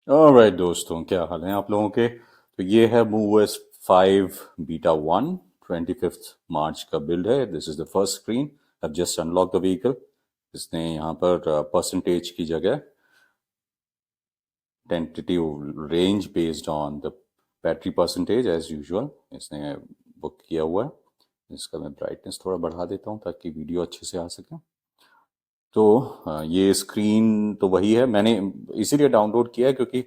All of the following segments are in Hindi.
ऑलराइट दोस्तों, क्या हाल है आप लोगों के। तो ये है MoveOS 5 बीटा 1। 25 मार्च का बिल्ड है। This is the first screen. I just unlock the vehicle. इसने यहाँ पर परसेंटेज की जगह tentative range based on the battery percentage as usual इसने बुक किया हुआ है। इसका मैं ब्राइटनेस थोड़ा बढ़ा देता हूँ ताकि वीडियो अच्छे से आ सके। तो ये स्क्रीन तो वही है, मैंने इसीलिए डाउनलोड किया है क्योंकि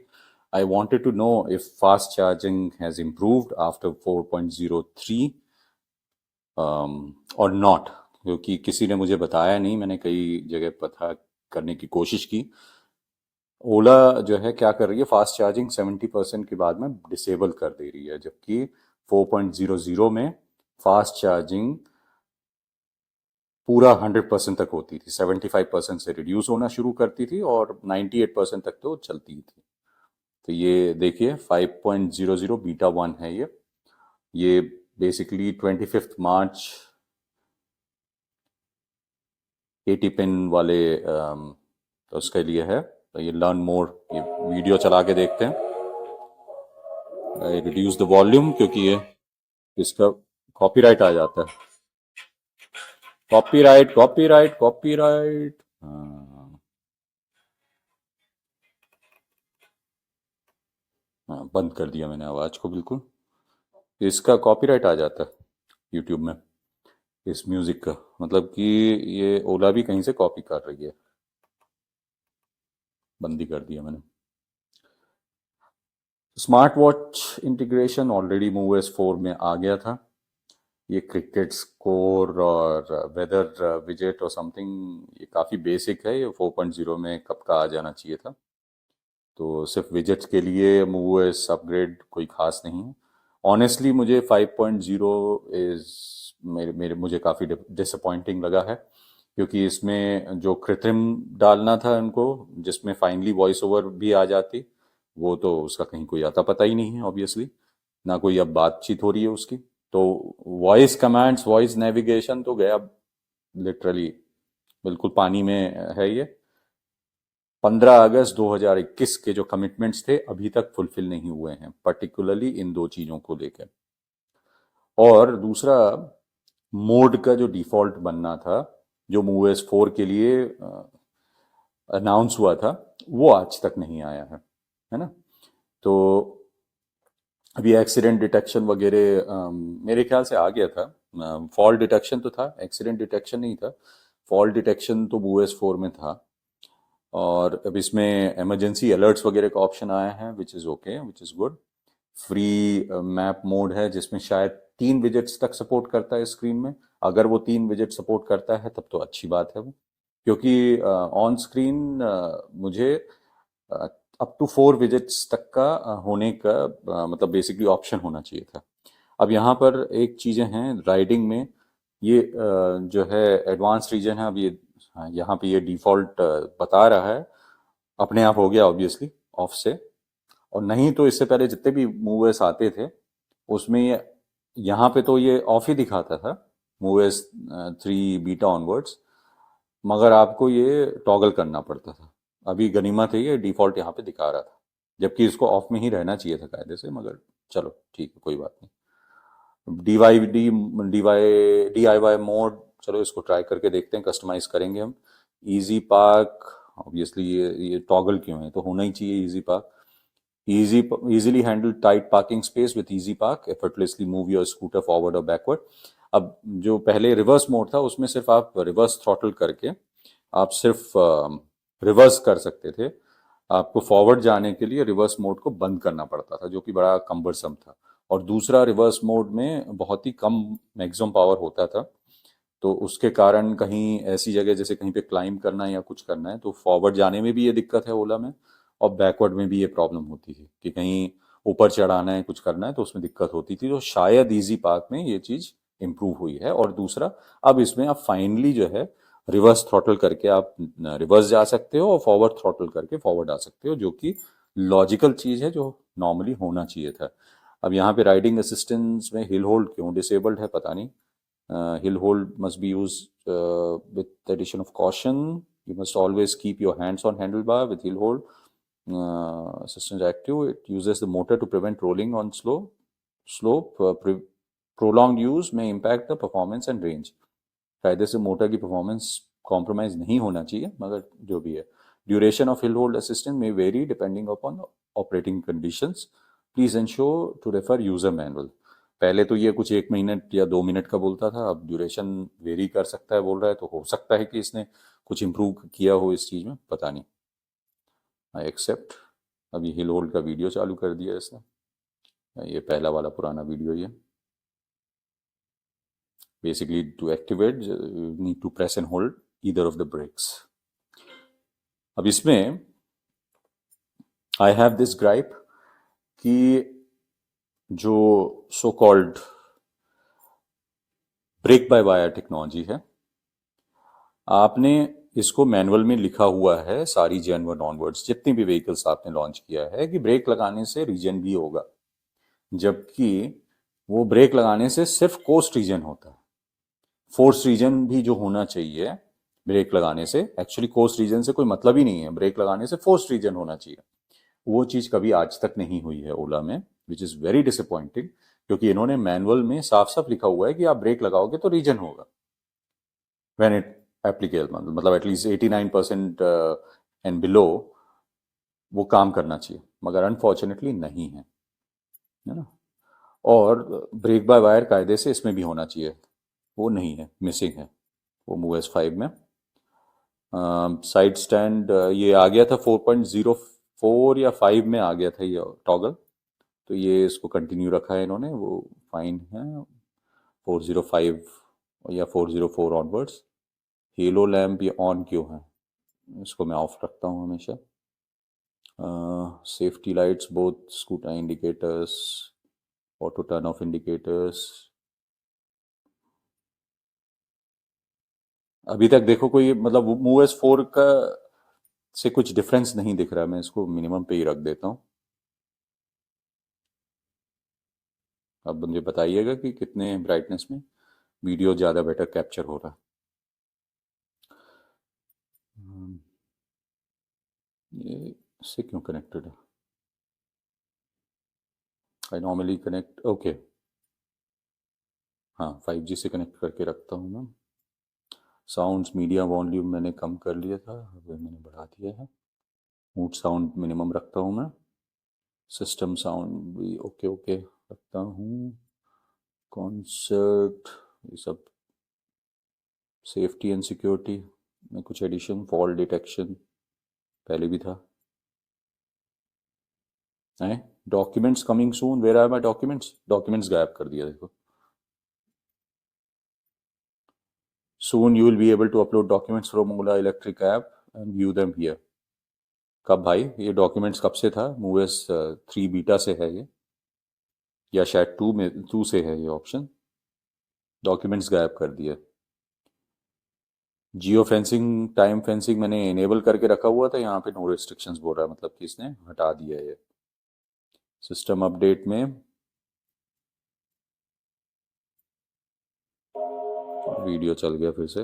I wanted to know if fast charging has improved after 4.03 और नॉट, क्योंकि किसी ने मुझे बताया नहीं। मैंने कई जगह पता करने की कोशिश की। ओला जो है क्या कर रही है, फास्ट चार्जिंग 70% के बाद में डिसेबल कर दे रही है, जबकि 4.00 में फास्ट चार्जिंग पूरा 100% तक होती थी। 75% से रिड्यूस होना शुरू करती थी और 98% तक तो चलती थी। तो ये देखिए 5.00 बीटा 1 है ये बेसिकली 25 मार्च 80 पिन वाले तो उसके लिए है। तो ये लर्न मोर, ये वीडियो चला के देखते हैं। रिड्यूस द वॉल्यूम क्योंकि ये इसका कॉपीराइट आ जाता है। Copyright copyright copyright. हाँ, बंद कर दिया मैंने आवाज को बिल्कुल। इसका कॉपीराइट आ जाता है यूट्यूब में, इस म्यूजिक का। मतलब कि ये ओला भी कहीं से कॉपी कर रही है। बंद ही कर दिया मैंने। Smart watch integration already MoveOS 4 में आ गया था। ये क्रिकेट स्कोर और वेदर विजेट और समथिंग, ये काफ़ी बेसिक है। ये 4.0 में कब का आ जाना चाहिए था। तो सिर्फ विजेट्स के लिए MoveOS अपग्रेड कोई खास नहीं है। ऑनेस्टली मुझे 5.0 इज मेरे मेरे मुझे काफ़ी डिसअपॉइंटिंग लगा है, क्योंकि इसमें जो कृत्रिम डालना था उनको, जिसमें फाइनली वॉइस ओवर भी आ जाती, वो तो उसका कहीं कोई आता पता ही नहीं है ऑब्वियसली। ना कोई अब बातचीत हो रही है उसकी। तो वॉइस कमांड्स, वॉइस नेविगेशन तो गया लिटरली, बिल्कुल पानी में है ये। 15 अगस्त 2021 के जो कमिटमेंट्स थे अभी तक फुलफिल नहीं हुए हैं, पर्टिकुलरली इन दो चीजों को लेकर। और दूसरा, मोड का जो डिफॉल्ट बनना था, जो MoveOS 4 के लिए अनाउंस हुआ था, वो आज तक नहीं आया है ना। तो अभी एक्सीडेंट डिटेक्शन वगैरह मेरे ख्याल से आ गया था। फॉल डिटेक्शन तो था, एक्सीडेंट डिटेक्शन नहीं था। फॉल डिटेक्शन तो MoveOS 4 में था। और अब इसमें इमरजेंसी अलर्ट्स वगैरह का ऑप्शन आया है, which is okay, which is good. Free map mode है जिसमें शायद 3 विजिट्स तक सपोर्ट करता है स्क्रीन में। अगर वो 3 विजिट सपोर्ट करता है तब तो अच्छी बात है वो, क्योंकि ऑन स्क्रीन मुझे अप टू 4 विजिट्स तक का होने का मतलब बेसिकली ऑप्शन होना चाहिए था। अब यहाँ पर एक चीज़ें हैं राइडिंग में, ये जो है एडवांस रीजन है। अब ये हाँ, यहाँ पे ये डिफ़ॉल्ट बता रहा है। अपने आप हो गया ऑब्वियसली ऑफ से। और नहीं तो इससे पहले जितने भी मूवर्स आते थे उसमें ये, यहाँ पे तो ये ऑफ ही दिखाता था मूवर्स 3 बीटा ऑनवर्ड्स। मगर आपको ये टॉगल करना पड़ता था। अभी गनीमत है ये डिफ़ॉल्ट यहाँ पे दिखा रहा था, जबकि इसको ऑफ में ही रहना चाहिए था कायदे से। मगर चलो ठीक है, कोई बात नहीं। डी आई वाई मोड, चलो इसको ट्राई करके देखते हैं, कस्टमाइज करेंगे हम। इजी पार्क, ऑब्वियसली ये टॉगल क्यों है, तो होना ही चाहिए easy park. Easy easily handle tight parking space with easy park, effortlessly move your scooter forward और बैकवर्ड। अब जो पहले रिवर्स मोड था उसमें सिर्फ आप रिवर्स थ्रॉटल करके आप सिर्फ रिवर्स कर सकते थे। आपको फॉरवर्ड जाने के लिए रिवर्स मोड को बंद करना पड़ता था, जो कि बड़ा कम्बरसम था। और दूसरा, रिवर्स मोड में बहुत ही कम मैक्सिमम पावर होता था। तो उसके कारण कहीं ऐसी जगह जैसे कहीं पे क्लाइंब करना है या कुछ करना है तो फॉरवर्ड जाने में भी ये दिक्कत है ओला में। और बैकवर्ड में भी ये प्रॉब्लम होती है कि कहीं ऊपर चढ़ाना है, कुछ करना है, तो उसमें दिक्कत होती थी। तो शायद इजी पार्क में ये चीज़ इम्प्रूव हुई है। और दूसरा, अब इसमें आप फाइनली जो है रिवर्स थ्रॉटल करके आप रिवर्स जा सकते हो और फॉरवर्ड थ्रॉटल करके फॉरवर्ड आ सकते हो, जो कि लॉजिकल चीज़ है, जो नॉर्मली होना चाहिए था। अब यहाँ पे राइडिंग असिस्टेंस में हिल होल्ड क्यों डिसेबल्ड है पता नहीं। Hill hold must be used with the addition of caution. You must always keep your hands on handlebar with hill hold. systems active. It uses the motor to prevent rolling on slope. Prolonged use may impact the performance and range. कायदे से मोटर की परफॉर्मेंस कॉम्प्रोमाइज नहीं होना चाहिए, मगर जो भी है. Duration of hill hold assistant may vary depending upon operating conditions. Please ensure to refer user manual. पहले तो ये कुछ 1 मिनट या 2 मिनट का बोलता था, अब ड्यूरेशन वेरी कर सकता है बोल रहा है, तो हो सकता है कि इसने कुछ इम्प्रूव किया हो इस चीज़ में, पता नहीं. I accept. अभी हिल होल्ड का वीडियो चालू कर दिया इसने. ये पहला वाला पुराना वीडियो ये. Basically, to activate, you need to press and hold either of the brakes. अब इसमें I have this gripe कि जो so called brake by wire technology है, आपने इसको मैनुअल में लिखा हुआ है सारी जेन 1 ऑनवर्ड्स जितनी भी व्हीकल्स आपने लॉन्च किया है कि ब्रेक लगाने से रीजन भी होगा, जबकि वो ब्रेक लगाने से सिर्फ कोस्ट रीजन होता है. फोर्स रीजन भी जो होना चाहिए ब्रेक लगाने से, एक्चुअली कोस्ट रीजन से कोई मतलब ही नहीं है, ब्रेक लगाने से फोर्स रीजन होना चाहिए. वो चीज कभी आज तक नहीं हुई है ओला में, विच इज वेरी डिसअपॉइंटिंग, क्योंकि इन्होंने मैनुअल में साफ साफ लिखा हुआ है कि आप ब्रेक लगाओगे तो रीजन होगा व्हेन इट एप्लीकेबल, मतलब एटलीस्ट 89% एंड बिलो वो काम करना चाहिए, मगर अनफॉर्चुनेटली नहीं है ना. और ब्रेक बाय वायर कायदे से इसमें भी होना चाहिए, वो नहीं है, मिसिंग है वो मूव S5 में. साइड स्टैंड ये आ गया था 4.04 या 5 में आ गया था ये टॉगल, तो ये इसको कंटिन्यू रखा है इन्होंने, वो फाइन है. 405 या 404 ऑनवर्ड्स. हेलो लैम्प ये ऑन क्यों है, इसको मैं ऑफ रखता हूँ हमेशा. Safety lights both scooter indicators, auto turn off indicators. अभी तक देखो कोई मतलब मूव S4 का से कुछ डिफरेंस नहीं दिख रहा है. मैं इसको मिनिमम पे ही रख देता हूँ. अब मुझे बताइएगा कि कितने ब्राइटनेस में वीडियो ज़्यादा बेटर कैप्चर हो रहा है. ये इससे क्यों कनेक्टेड है? I normally connect, okay. हाँ, 5G से कनेक्ट करके रखता हूँ मैं. साउंड्स मीडिया वॉल्यूम मैंने कम कर लिया था, अब मैंने बढ़ा दिया है. मूड साउंड मिनिमम रखता हूँ मैं. सिस्टम साउंड भी ओके ओके रखता हूँ. कॉन्सर्ट ये सब. सेफ्टी एंड सिक्योरिटी में कुछ एडिशन, फॉल डिटेक्शन पहले भी था. Documents coming soon, where are my documents. Documents गायब कर दिया देखो. Soon you will be able to upload documents from Ola electric app and view them here. कब भाई, ये डॉक्यूमेंट्स कब से था? मूव S3 बीटा से है ये, या शायद 2 से है ये ऑप्शन. डॉक्यूमेंट्स गायब कर दिया. जियो फेंसिंग, टाइम फेंसिंग मैंने इनेबल करके रखा हुआ था, यहाँ पे नो रिस्ट्रिक्शंस बोल रहा है, मतलब कि इसने हटा दिया है. सिस्टम अपडेट में वीडियो चल गया फिर से.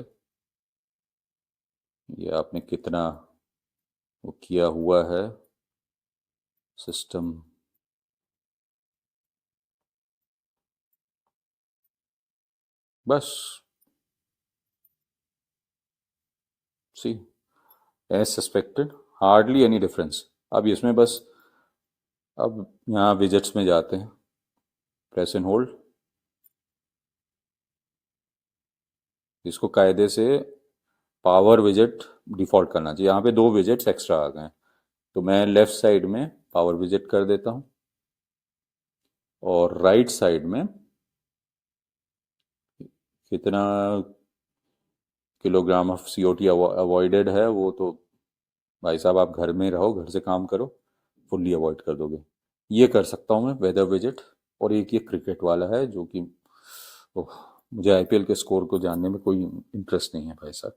ये आपने कितना वो किया हुआ है सिस्टम. बस see as suspected, hardly any difference. अब इसमें बस, अब यहाँ विजेट्स में जाते हैं, प्रेस एंड होल्ड. इसको कायदे से पावर विजेट डिफॉल्ट करना चाहिए. यहाँ पे 2 विजेट्स एक्स्ट्रा आ गए हैं, तो मैं लेफ्ट साइड में पावर विजेट कर देता हूँ, और राइट साइड में कितना किलोग्राम ऑफ CO2 अवॉइडेड है, वो तो भाई साहब आप घर में रहो, घर से काम करो, फुल्ली अवॉइड कर दोगे. ये कर सकता हूँ मैं वेदर विजेट. और एक ये क्रिकेट वाला है जो कि ओह, मुझे IPL के स्कोर को जानने में कोई इंटरेस्ट नहीं है भाई साहब.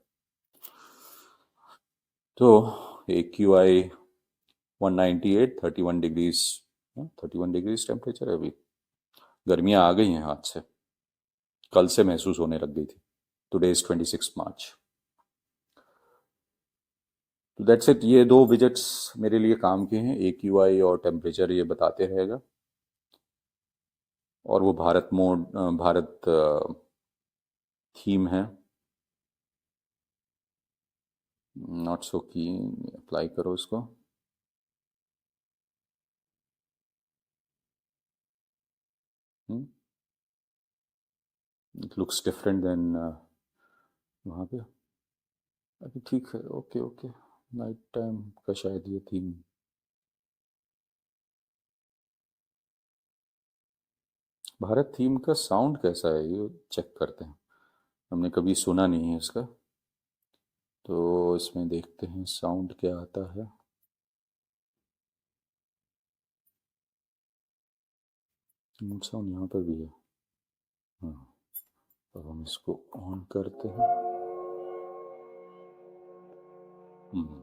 तो AQI 198, 31 डिग्रीज. 31 डिग्रीज टेम्परेचर है अभी. गर्मियाँ आ गई हैं हाथ से, कल से महसूस होने लग गई थी. टुडे इज 26 मार्च. तो दैट्स इट, ये दो विजेट्स मेरे लिए काम के हैं, AQI और टेम्परेचर ये बताते रहेगा। और वो भारत मोड, भारत थीम है। नॉट सो कीन, अप्लाई करो इसको। इट लुक्स डिफरेंट देन वहाँ पे। अभी ठीक है, ओके ओके। नाइट टाइम का शायद ये थीम। भारत थीम का साउंड कैसा है ये चेक करते हैं, हमने कभी सुना नहीं है इसका। तो इसमें देखते हैं साउंड क्या आता है। साउंड यहाँ पर भी है। हाँ, अब हम इसको ऑन करते हैं। हम्म,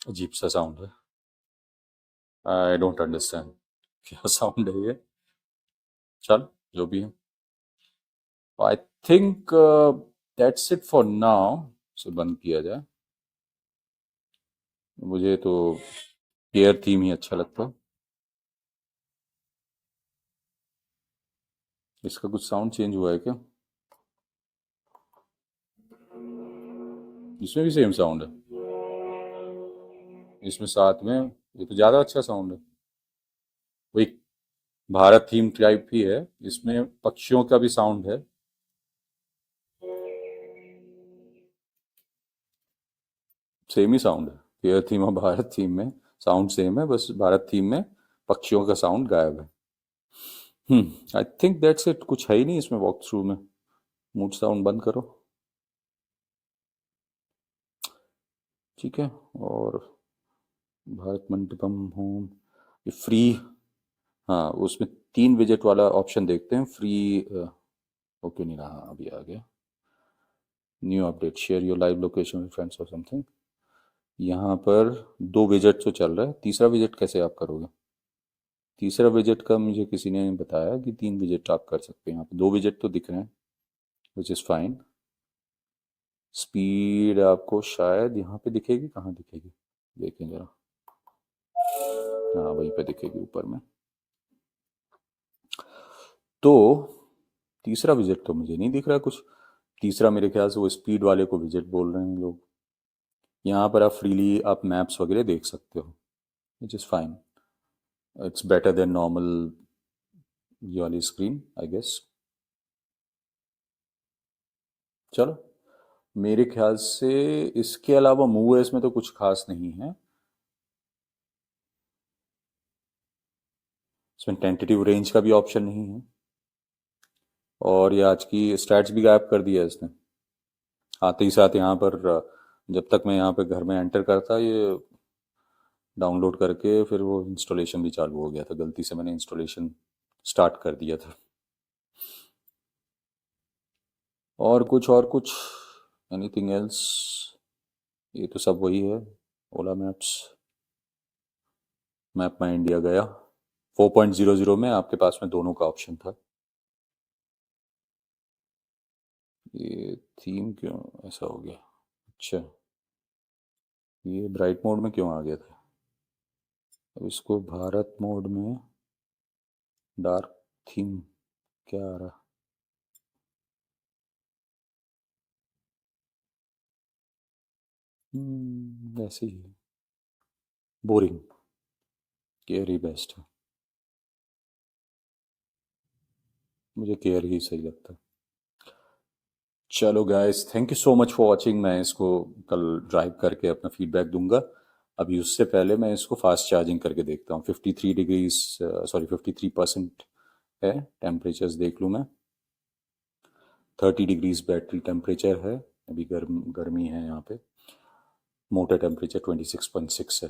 अजीब सा साउंड है। आई डोंट अंडरस्टैंड क्या साउंड है ये। चल, जो भी है। I think that's it for now. इसे बंद किया जाए। मुझे तो एयर थीम ही अच्छा लगता है। इसका कुछ साउंड चेंज हुआ है क्या? इसमें भी सेम साउंड है। इसमें साथ में ये तो ज़्यादा अच्छा साउंड है। वही भारत थीम टाइप ही है। इसमें पक्षियों का भी साउंड है। सेम ही साउंड है, एयर थीम और भारत थीम में साउंड सेम है, बस भारत थीम में पक्षियों का साउंड गायब है। आई थिंक दैट्स इट, कुछ है ही नहीं इसमें वॉक थ्रू में। मूड साउंड बंद करो। ठीक है। और भारत मंडपम होम, ये फ्री। हाँ, उसमें 3 विजिट वाला ऑप्शन देखते हैं फ्री। ओके नहीं रहा, अभी आ गया। New update, share your live location with friends और समथिंग। यहाँ पर 2 विजिट तो चल रहा है, तीसरा विजिट कैसे आप करोगे? तीसरा विजिट का मुझे किसी ने बताया कि 3 विजिट आप कर सकते हैं। यहाँ पे 2 विजिट तो दिख रहे हैं, विच इज़ फाइन। स्पीड आपको शायद यहाँ पे दिखेगी, कहाँ दिखेगी देखें जरा। हाँ, वहीं पे दिखेगी ऊपर में। तो तीसरा विजिट तो मुझे नहीं दिख रहा कुछ। तीसरा मेरे ख्याल से वो स्पीड वाले को विजिट बोल रहे हैं लोग। यहाँ पर आप फ्रीली आप मैप्स वगैरह देख सकते हो, which is fine. It's better than normal ये वाली स्क्रीन आई गेस। चलो, मेरे ख्याल से इसके अलावा मूव एस में तो कुछ खास नहीं है। इसमें टेंटेटिव रेंज का भी ऑप्शन नहीं है। और ये आज की स्टैट्स भी गायब कर दिया है इसने आते ही साथ। यहाँ पर जब तक मैं यहाँ पे घर में एंटर करता, ये डाउनलोड करके फिर वो इंस्टॉलेशन भी चालू हो गया था। गलती से मैंने इंस्टॉलेशन स्टार्ट कर दिया था। और कुछ एनीथिंग एल्स? ये तो सब वही है। ओला मैप्स, मैप माई इंडिया गया। 4.00 में आपके पास में दोनों का ऑप्शन था। ये थीम क्यों ऐसा हो गया? अच्छा, ये ब्राइट मोड में क्यों आ गया था? अब इसको भारत मोड में डार्क थीम क्या आ रहा? ऐसे ही बोरिंग। केयर ही बेस्ट है। मुझे केयर ही सही लगता है। चलो guys, thank you so much for watching. मैं इसको कल ड्राइव करके अपना फीडबैक दूंगा। अभी उससे पहले मैं इसको फास्ट चार्जिंग करके देखता हूँ। 53 डिग्रीज, सॉरी 53% है टेम्परेचर्स, देख लूँ मैं। 30 डिग्रीज बैटरी टेम्परेचर है। अभी गर्मी है यहाँ पे। मोटर टेम्परेचर 26.6 है।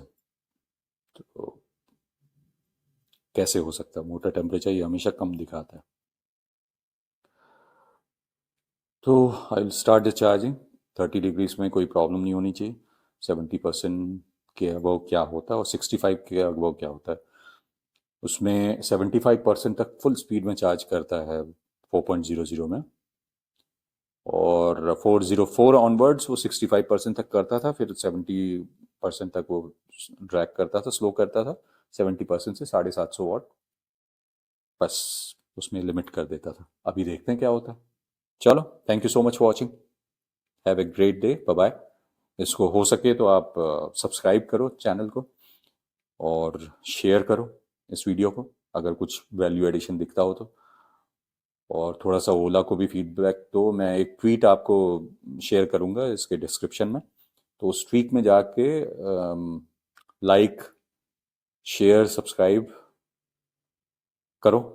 तो कैसे हो सकता है? मोटर टेम्परेचर ये हमेशा कम दिखाता है। तो I will start the charging. 30 degrees में कोई प्रॉब्लम नहीं होनी चाहिए। 70% के अबव क्या होता है और 65 के अबव क्या होता है। उसमें 75% तक फुल स्पीड में चार्ज करता है 4.00 में, और 404 ऑनवर्ड्स वो 65% तक करता था, फिर 70% तक वो ड्रैग करता था, स्लो करता था 70% से 750 वाट, बस उसमें लिमिट कर देता था। अभी देखते हैं क्या होता है। चलो, thank you so much for watching, have a great day, bye bye. इसको हो सके तो आप सब्सक्राइब करो चैनल को और शेयर करो इस वीडियो को अगर कुछ वैल्यू एडिशन दिखता हो तो, और थोड़ा सा ओला को भी फीडबैक दो। मैं एक ट्वीट आपको शेयर करूंगा इसके डिस्क्रिप्शन में, तो उस ट्वीट में जाके लाइक शेयर सब्सक्राइब करो।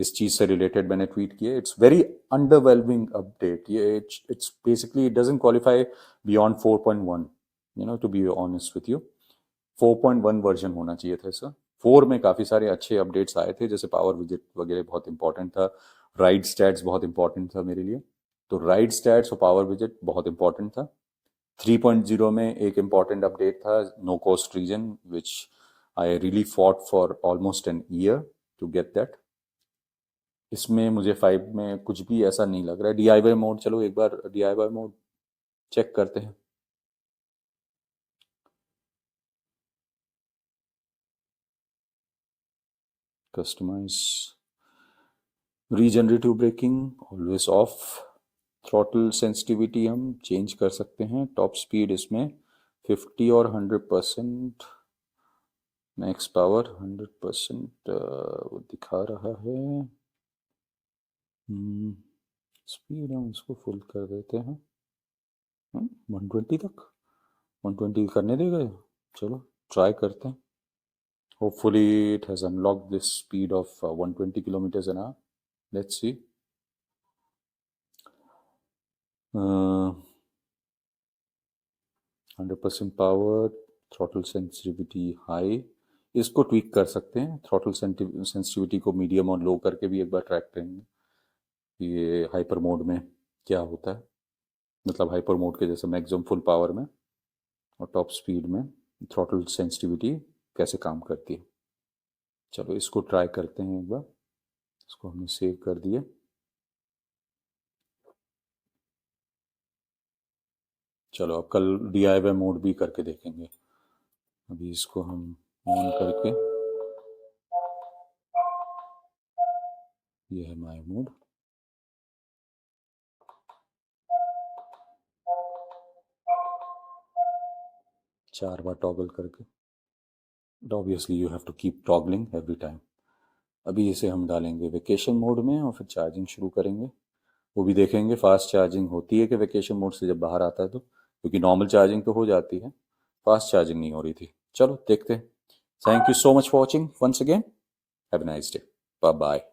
इस चीज से रिलेटेड मैंने ट्वीट किया। इट्स वेरी अंडरवेलमिंग अपडेट ये। It's basically it doesn't qualify beyond 4.1, to be honest with you. 4.1 version होना चाहिए था इसका। 4 में काफी सारे अच्छे अपडेट्स आए थे, जैसे पावर विजिट वगैरह बहुत इंपॉर्टेंट था, राइड स्टैट्स बहुत इंपॉर्टेंट था मेरे लिए, तो राइड स्टैट्स और पावर विजिट बहुत इंपॉर्टेंट था। 3.0 में एक इंपॉर्टेंट अपडेट था, no cost reason, which I really fought for almost an year to get that. इसमें मुझे 5 में कुछ भी ऐसा नहीं लग रहा है। DIY मोड, चलो एक बार DIY मोड चेक करते हैं। Customise regenerative braking always off. Throttle sensitivity हम चेंज कर सकते हैं। टॉप स्पीड इसमें 50 और 100%। मैक्स पावर 100% वो दिखा रहा है। स्पीड हम इसको फुल कर देते हैं 120 तक। 120 करने देगा? चलो ट्राई करते हैं। Hopefully it has unlock this speed of 120 kilometres an hour. Let's see. 100% power, throttle sensitivity high, इसको ट्वीक कर सकते हैं। थ्रॉटल सेंसिटिविटी को मीडियम और लो करके भी एक बार ट्रैक करेंगे ये हाइपर मोड में क्या होता है, मतलब हाइपर मोड के जैसे मैक्सिमम फुल पावर में और टॉप स्पीड में थ्रॉटल सेंसिटिविटी कैसे काम करती है। चलो इसको ट्राई करते हैं एक बार। इसको हमने सेव कर दिया। चलो अब कल DIY मोड भी करके देखेंगे। अभी इसको हम ऑन करके, ये है माई मोड। चार बार टॉगल करके, obviously you have to keep toggling every time. अभी इसे हम डालेंगे वेकेशन मोड में और फिर चार्जिंग शुरू करेंगे। वो भी देखेंगे फास्ट चार्जिंग होती है कि वेकेशन मोड से जब बाहर आता है तो, क्योंकि नॉर्मल चार्जिंग तो हो जाती है, फास्ट चार्जिंग नहीं हो रही थी। चलो देखते हैं। Thank you so much for watching once again, have a nice day, bye bye.